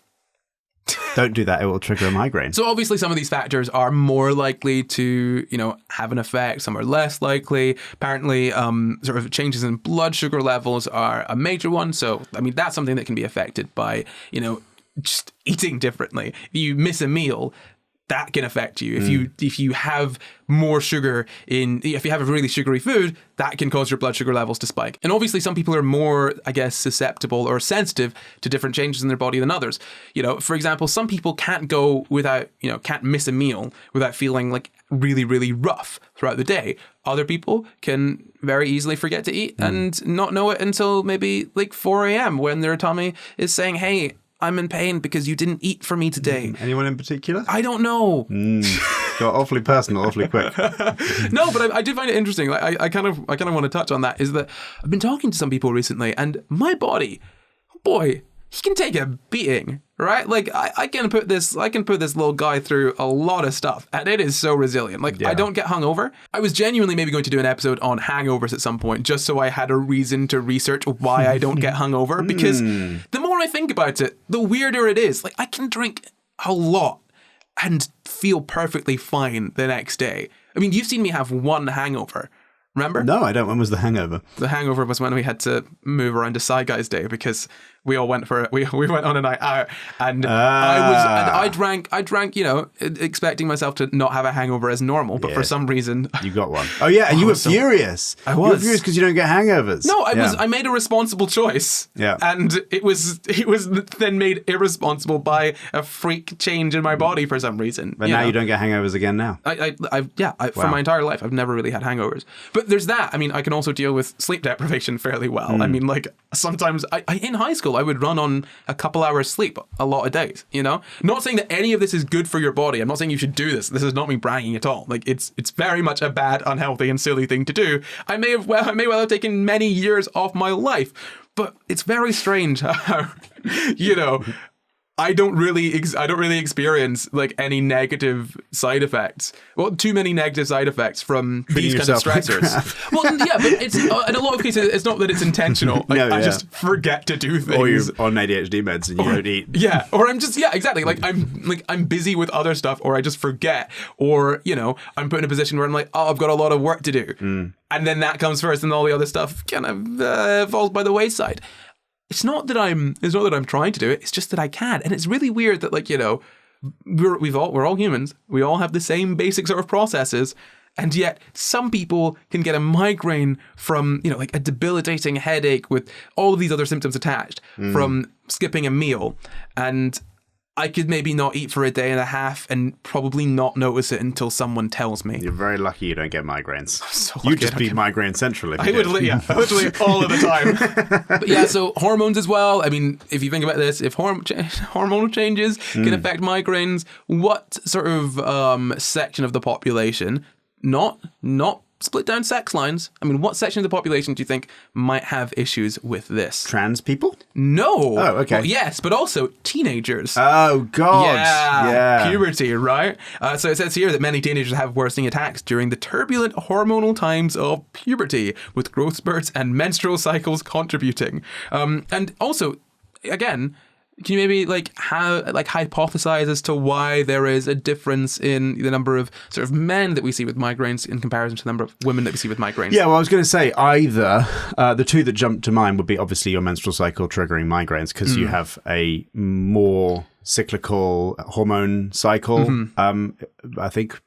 Don't do that, it will trigger a migraine. So obviously some of these factors are more likely to, have an effect. Some are less likely. Apparently, sort of changes in blood sugar levels are a major one. So, I mean, that's something that can be affected by, just eating differently. If you miss a meal, that can affect you. If you have more sugar if you have a really sugary food, that can cause your blood sugar levels to spike. And obviously some people are more, I guess, susceptible or sensitive to different changes in their body than others. For example, some people can't go without, can't miss a meal without feeling like really, really rough throughout the day. Other people can very easily forget to eat and not know it until maybe like 4 a.m. when their tummy is saying, hey, I'm in pain because you didn't eat for me today. Anyone in particular? I don't know. Got awfully personal, awfully quick. No, but I do find it interesting. Like I kind of want to touch on that. Is that I've been talking to some people recently, and my body, boy, he can take a beating, right? Like I can put this little guy through a lot of stuff, and it is so resilient. I don't get hungover. I was genuinely maybe going to do an episode on hangovers at some point, just so I had a reason to research why I don't get hungover. Because the more I think about it, the weirder it is. Like I can drink a lot and feel perfectly fine the next day. I mean, you've seen me have one hangover. Remember? No, I don't. When was the hangover? The hangover was when we had to move around to SCI GUYS Day because we all went we went on a night out, and I drank, expecting myself to not have a hangover as normal, but for some reason you got one. Oh yeah, and you were furious. I was. You were furious because you don't get hangovers. No, I made a responsible choice. Yeah. And it was then made irresponsible by a freak change in my body for some reason. But now you don't get hangovers again now. For my entire life I've never really had hangovers. But there's that. I mean, I can also deal with sleep deprivation fairly well. I mean, like sometimes in high school I would run on a couple hours sleep a lot of days, Not saying that any of this is good for your body. I'm not saying you should do this. This is not me bragging at all. Like it's very much a bad, unhealthy and silly thing to do. I may well have taken many years off my life, but it's very strange how, I don't really experience like any negative side effects. Well, too many negative side effects from these kind of stressors. Well, yeah, but it's in a lot of cases it's not that it's intentional. Like, I just forget to do things. Or you're on ADHD meds and you don't eat. Yeah, or I'm just exactly. Like I'm busy with other stuff, or I just forget, or I'm put in a position where I'm like, oh, I've got a lot of work to do, and then that comes first, and all the other stuff kind of falls by the wayside. It's not that I'm trying to do it. It's just that I can, and it's really weird that we're all humans. We all have the same basic sort of processes, and yet some people can get a migraine from like a debilitating headache with all of these other symptoms attached from skipping a meal, and I could maybe not eat for a day and a half and probably not notice it until someone tells me. You're very lucky you don't get migraines. So You'd just be migraine central if you did. literally all of the time. But yeah, so hormones as well. I mean, if you think about this, if hormonal changes can affect migraines, what sort of section of the population, not split down sex lines, I mean, what section of the population do you think might have issues with this? Trans people? No. Oh, okay. Well, yes, but also teenagers. Oh, God. Yeah. Puberty, right? So it says here that many teenagers have worsening attacks during the turbulent hormonal times of puberty, with growth spurts and menstrual cycles contributing. And also, again, can you maybe hypothesize as to why there is a difference in the number of sort of men that we see with migraines in comparison to the number of women that we see with migraines? Yeah, well, I was going to say either the two that jump to mind would be obviously your menstrual cycle triggering migraines because you have a more cyclical hormone cycle. I think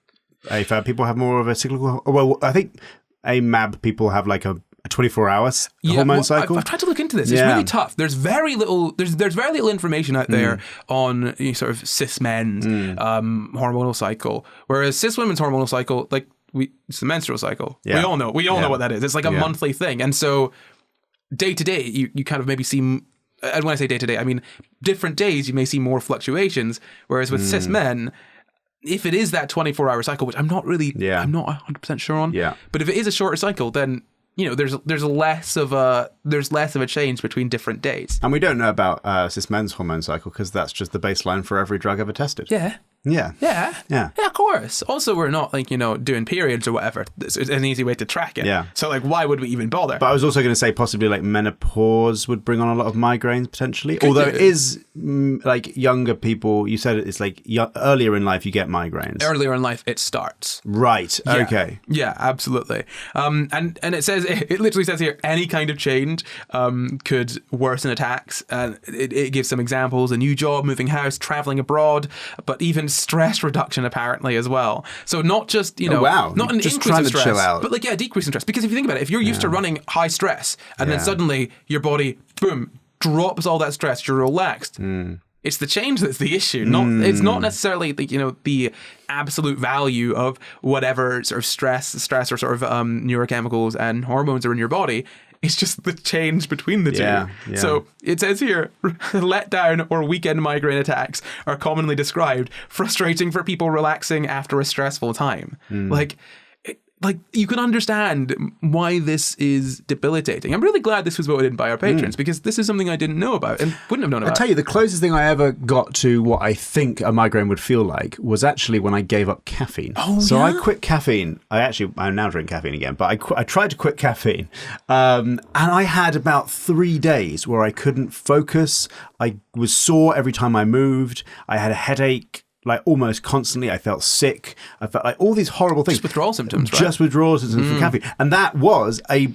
AFAB people have more of a cyclical. Well, I think AMAB people have like a 24 hours hormone cycle. I've tried to look into this. It's really tough. There's very little. There's very little information out there on sort of cis men's hormonal cycle, whereas cis women's hormonal cycle, it's the menstrual cycle. Yeah. We all know what that is. It's like a monthly thing, and so day to day, you kind of maybe see. And when I say day to day, I mean different days. You may see more fluctuations, whereas with cis men, if it is that 24-hour cycle, which I'm not 100% sure on, but if it is a shorter cycle, then there's less of a change between different days. And we don't know about cis men's hormone cycle because that's just the baseline for every drug ever tested. Yeah, of course. Also, we're not doing periods or whatever. It's an easy way to track it. Yeah. So why would we even bother? But I was also going to say possibly menopause would bring on a lot of migraines potentially. Although it is younger people. You said it's earlier in life you get migraines. Earlier in life it starts. Right. Yeah. Okay. Yeah, absolutely. And it says it literally says here any kind of change could worsen attacks. It gives some examples: a new job, moving house, traveling abroad, but even stress reduction apparently as well. So not just not an just increase of stress, chill out. but a decrease in stress. Because if you think about it, if you're used to running high stress and then suddenly your body boom drops all that stress, you're relaxed. It's the change that's the issue. It's not necessarily the absolute value of whatever sort of stress or sort of neurochemicals and hormones are in your body. It's just the change between the two. Yeah. So it says here, letdown or weekend migraine attacks are commonly described, frustrating for people relaxing after a stressful time. You can understand why this is debilitating. I'm really glad this was voted in by our patrons because this is something I didn't know about and wouldn't have known about. I tell you, the closest thing I ever got to what I think a migraine would feel like was actually when I gave up caffeine. So I quit caffeine. I now drink caffeine again, but I tried to quit caffeine. And I had about 3 days where I couldn't focus. I was sore every time I moved. I had a headache. Almost constantly. I felt sick. I felt all these horrible things. Just withdrawal symptoms, right? Just withdrawal symptoms from caffeine. And that was a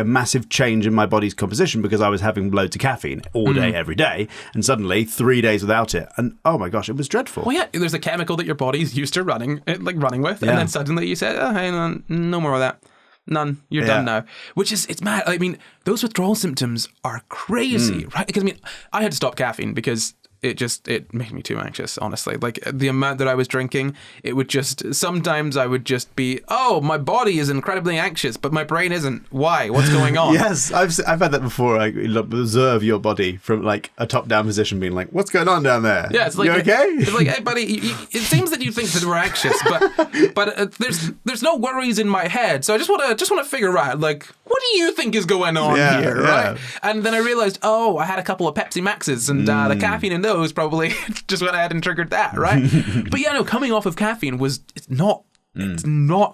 massive change in my body's composition because I was having loads of caffeine all day, every day. And suddenly 3 days without it. And oh my gosh, it was dreadful. Well, yeah, there's a chemical that your body's used to running with. And then suddenly you said, oh, hey, no more of that. None. You're done now. Which is, it's mad. I mean, those withdrawal symptoms are crazy, right? Because I had to stop caffeine because it made me too anxious, honestly. The amount that I was drinking, sometimes I would just be, oh, my body is incredibly anxious, but my brain isn't. Why? What's going on? Yes, I've had that before. I observe your body from a top-down position being like, what's going on down there? Yeah, it's you okay? It's like, hey, buddy, it seems that you think that we're anxious, but there's no worries in my head, so I just want to figure out, what do you think is going on here, right? And then I realized, I had a couple of Pepsi Maxes, and the caffeine in those probably just went ahead and triggered that, right? But coming off of caffeine it's not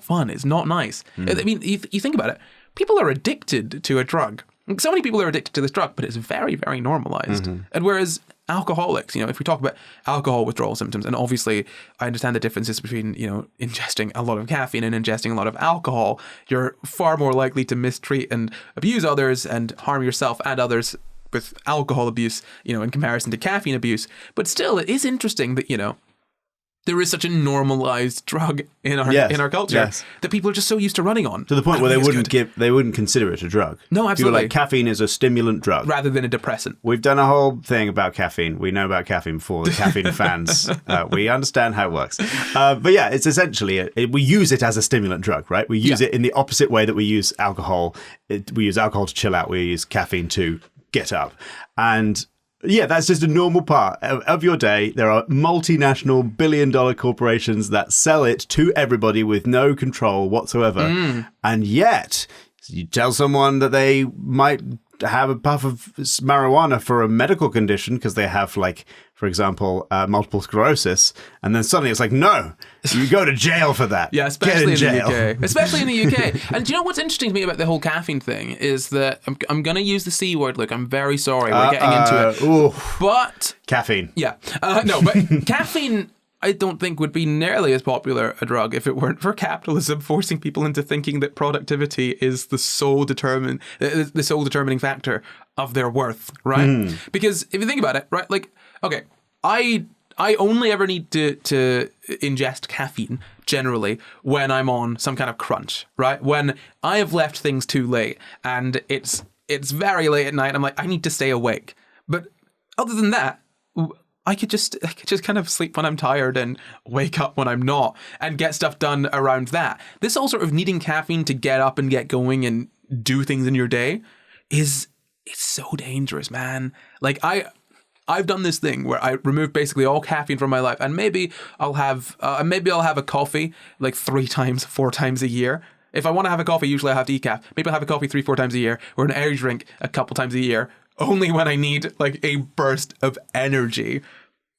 fun. It's not nice. I mean, you think about it. People are addicted to a drug. So many people are addicted to this drug, but it's very, very normalized. And whereas alcoholics, if we talk about alcohol withdrawal symptoms, and obviously I understand the differences between, ingesting a lot of caffeine and ingesting a lot of alcohol, you're far more likely to mistreat and abuse others and harm yourself and others with alcohol abuse, in comparison to caffeine abuse. But still, it is interesting that, there is such a normalized drug in our culture that people are just so used to running on. To the point where they wouldn't consider it a drug. No, absolutely. People are like, caffeine is a stimulant drug. Rather than a depressant. We've done a whole thing about caffeine. We know about caffeine before, the caffeine fans. We understand how it works. But yeah, it's essentially, we use it as a stimulant drug, right? We use it in the opposite way that we use alcohol. We use alcohol to chill out. We use caffeine to get up. And yeah, that's just a normal part of your day. There are multinational billion-dollar corporations that sell it to everybody with no control whatsoever. And yet, you tell someone that they might have a puff of marijuana for a medical condition because they have, like, for example, multiple sclerosis, and then suddenly it's like, no, you go to jail for that. Yeah, especially in the UK. Especially in the UK. And do you know what's interesting to me about the whole caffeine thing is that I'm going to use the C word, Luke. I'm very sorry. We're getting into it. Ooh. But... Caffeine. Yeah. No, but caffeine... I don't think would be nearly as popular a drug if it weren't for capitalism forcing people into thinking that productivity is the sole determining factor of their worth, right? Because if you think about it, right, like, okay, I only ever need to ingest caffeine generally when I'm on some kind of crunch, right? When I have left things too late and it's very late at night, I'm like, I need to stay awake. But other than that, I could just kind of sleep when I'm tired and wake up when I'm not and get stuff done around that. This whole sort of needing caffeine to get up and get going and do things in your day it's so dangerous, man. Like I've done this thing where I remove basically all caffeine from my life, and maybe I'll have a coffee like 4 times a year. If I want to have a coffee, usually I have decaf. Maybe I'll have a coffee 3-4 times a year, or an energy drink a couple times a year. Only when I need like a burst of energy,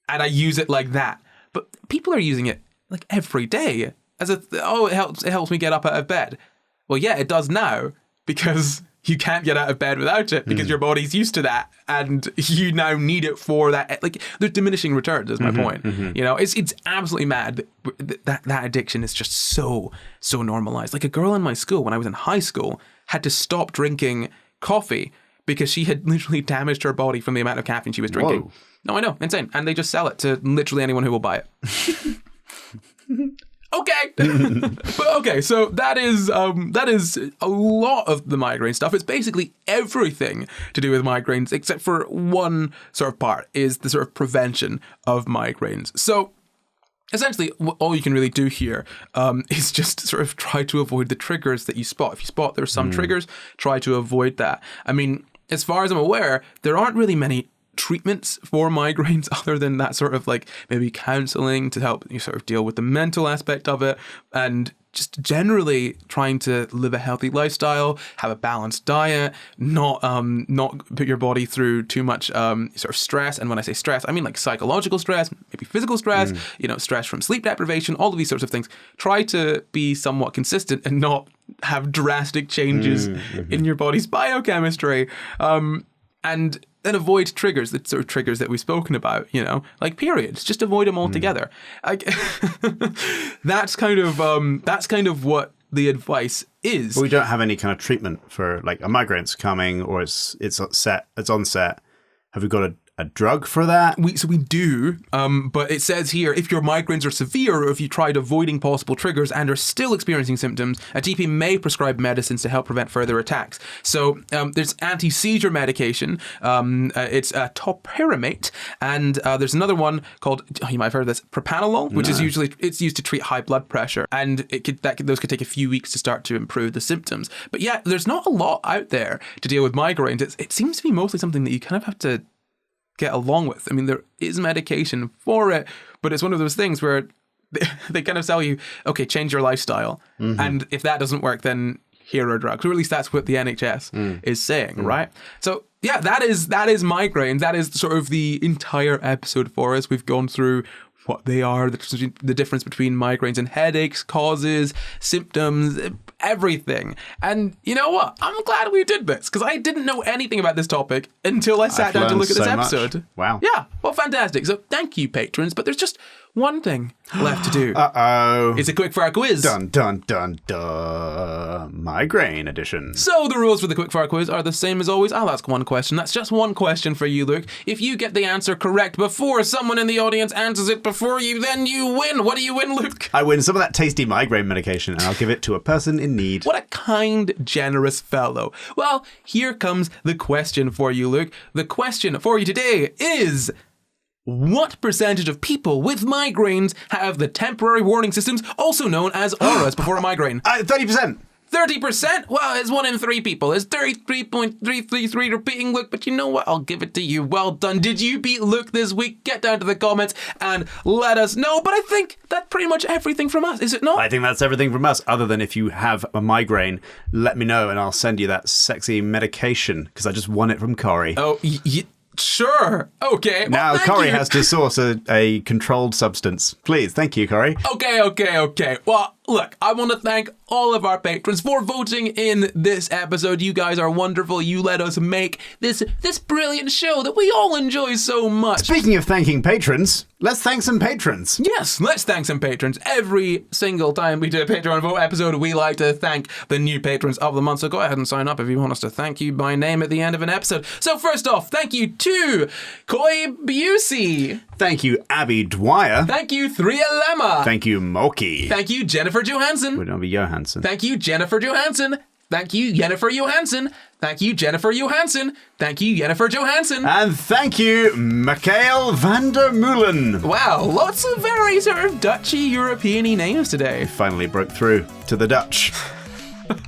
and I use it like that. But people are using it like every day as it helps me get up out of bed. Well, yeah, it does now because you can't get out of bed without it because your body's used to that, and you now need it for that. Like, there's diminishing returns. Is my point. You know, it's absolutely mad that addiction is just so normalized. Like, a girl in my school when I was in high school had to stop drinking coffee because she had literally damaged her body from the amount of caffeine she was drinking. Whoa. No, I know. Insane. And they just sell it to literally anyone who will buy it. Okay. But okay, so that is a lot of the migraine stuff. It's basically everything to do with migraines except for one sort of part, is the sort of prevention of migraines. So essentially, all you can really do here is just sort of try to avoid the triggers that you spot. If you spot there's some triggers, try to avoid that. I mean, as far as I'm aware, there aren't really many treatments for migraines other than that sort of like maybe counseling to help you sort of deal with the mental aspect of it, and just generally trying to live a healthy lifestyle, have a balanced diet, not put your body through too much sort of stress. And when I say stress, I mean like psychological stress, maybe physical stress, stress from sleep deprivation, all of these sorts of things. Try to be somewhat consistent and not have drastic changes in your body's biochemistry. And then avoid triggers, the sort of triggers that we've spoken about, like periods. Just avoid them altogether. That's kind of what the advice is. But we don't have any kind of treatment for like a migraine's coming, or it's on set. Have we got a drug for that? We do, but it says here, if your migraines are severe or if you tried avoiding possible triggers and are still experiencing symptoms, a GP may prescribe medicines to help prevent further attacks. So there's anti-seizure medication, it's topiramate, and there's another one called, you might have heard of this, propranolol, which is it's used to treat high blood pressure, and those could take a few weeks to start to improve the symptoms. But yeah, there's not a lot out there to deal with migraines. It seems to be mostly something that you kind of have to get along with. I mean, there is medication for it, but it's one of those things where they kind of tell you, okay, change your lifestyle. And if that doesn't work, then here are drugs. Or at least that's what the NHS is saying, right? So yeah, that is migraine. That is sort of the entire episode for us. We've gone through what they are, the difference between migraines and headaches, causes, symptoms, everything. And you know what? I'm glad we did this, because I didn't know anything about this topic until I sat down to look at this episode. Wow. Yeah, well, fantastic. So thank you, patrons. But there's just one thing left to do. Uh-oh. It's a quickfire quiz. Dun, dun, dun, dun. Migraine edition. So the rules for the quickfire quiz are the same as always. I'll ask one question. That's just one question for you, Luke. If you get the answer correct before someone in the audience answers it before you, then you win. What do you win, Luke? I win some of that tasty migraine medication, and I'll give it to a person in need. What a kind, generous fellow. Well, here comes the question for you, Luke. The question for you today is... what percentage of people with migraines have the temporary warning systems, also known as auras, before a migraine? 30%. 30%? Well, it's 1 in 3 people. It's 33.333 repeating, Luke, but you know what? I'll give it to you. Well done. Did you beat Luke this week? Get down to the comments and let us know. But I think that's pretty much everything from us, is it not? I think that's everything from us, other than if you have a migraine, let me know and I'll send you that sexy medication, because I just won it from Corey. Oh, sure. Okay. Now well, Corey you. has to source a controlled substance. Please, thank you, Corey. Okay. Well, look, I want to thank all of our patrons for voting in this episode. You guys are wonderful. You let us make this brilliant show that we all enjoy so much. Speaking of thanking patrons, let's thank some patrons. Yes, let's thank some patrons. Every single time we do a Patreon vote episode, we like to thank the new patrons of the month. So go ahead and sign up if you want us to thank you by name at the end of an episode. So first off, thank you to Koi Busey. Thank you, Abby Dwyer. Thank you, Thria Lemma. Thank you, Moki. Thank you, Jennifer Johansson. Would not be Johansson. Thank you, Jennifer Johansson. Thank you, Jennifer Johansson. Thank you, Jennifer Johansson. Thank you, Jennifer Johansson. And thank you, Mikhail van der Meulen. Wow, lots of very sort of Dutchy, European-y names today. Finally broke through to the Dutch.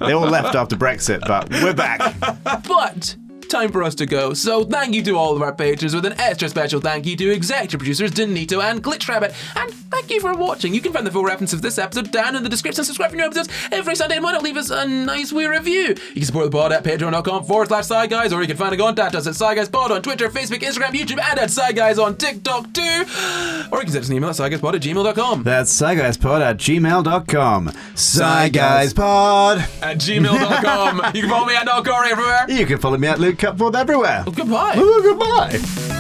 They all left after Brexit, but we're back. But... time for us to go. So thank you to all of our patrons, with an extra special thank you to executive producers Danito and Glitch Rabbit. And thank you for watching. You can find the full reference of this episode down in the description. Subscribe for new episodes every Sunday, and why not leave us a nice wee review? You can support the pod at patreon.com/SciGuys, guys, or you can find and contact us at SciGuysPod on Twitter, Facebook, Instagram, YouTube, and at SciGuys on TikTok too. Or you can send us an email at SciGuysPod@gmail.com. That's SciGuysPod@gmail.com. SciGuysPod @gmail.com. You can follow me at Corey everywhere. You can follow me at Luke Cupforth everywhere. Well, goodbye. Ooh, goodbye.